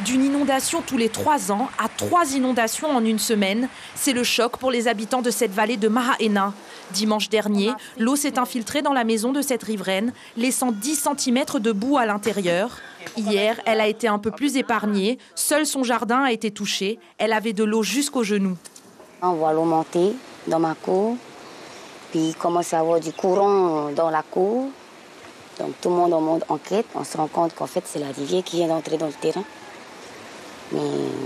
D'une inondation tous les 3 ans à 3 inondations en une semaine, c'est le choc pour les habitants de cette vallée de Mahaena. Dimanche dernier, l'eau s'est infiltrée dans la maison de cette riveraine, laissant 10 cm de boue à l'intérieur. Hier, elle a été un peu plus épargnée. Seul son jardin a été touché. Elle avait de l'eau jusqu'aux genoux. On voit l'eau monter dans ma cour, puis il commence à avoir du courant dans la cour. Donc tout le monde monte en quête. On se rend compte qu'en fait, c'est la rivière qui vient d'entrer dans le terrain. Mais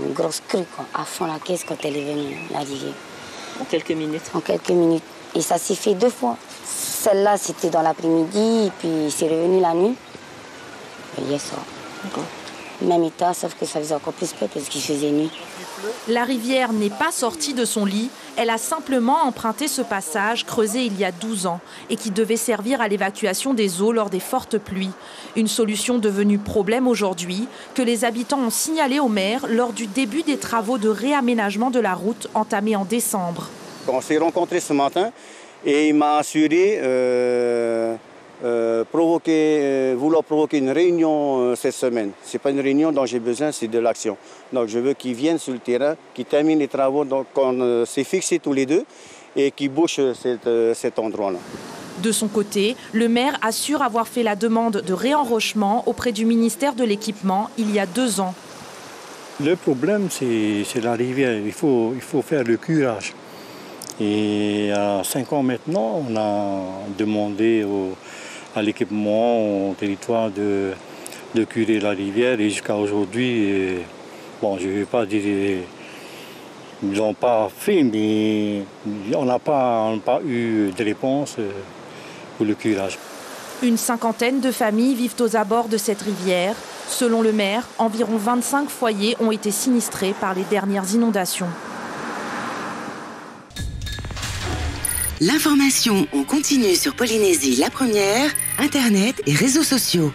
une grosse crue, quoi, à fond la caisse quand elle est venue, la rivière. En quelques minutes? En quelques minutes. Et ça s'est fait 2 fois. Celle-là, c'était dans l'après-midi, et puis c'est revenu la nuit. Et hier soir. Même état, sauf que ça faisait encore plus peur parce qu'il faisait nuit. La rivière n'est pas sortie de son lit. Elle a simplement emprunté ce passage creusé il y a 12 ans et qui devait servir à l'évacuation des eaux lors des fortes pluies. Une solution devenue problème aujourd'hui que les habitants ont signalé au maire lors du début des travaux de réaménagement de la route entamés en décembre. On s'est rencontrés ce matin et il m'a assuré vouloir provoquer une réunion cette semaine. Ce n'est pas une réunion dont j'ai besoin, c'est de l'action. Donc je veux qu'ils viennent sur le terrain, qu'ils terminent les travaux qu'on s'est fixés tous les deux et qu'ils bouchent cet endroit-là. De son côté, le maire assure avoir fait la demande de réenrochement auprès du ministère de l'Équipement il y a 2 ans. Le problème, c'est la rivière. Il faut faire le curage. Et à 5 ans maintenant, on a demandé à l'équipement, au territoire de curer la rivière. Et jusqu'à aujourd'hui, bon, je ne vais pas dire ils n'ont pas fait, mais on n'a pas eu de réponse pour le curage. Une 50aine de familles vivent aux abords de cette rivière. Selon le maire, environ 25 foyers ont été sinistrés par les dernières inondations. L'information en continu sur Polynésie la première, Internet et réseaux sociaux.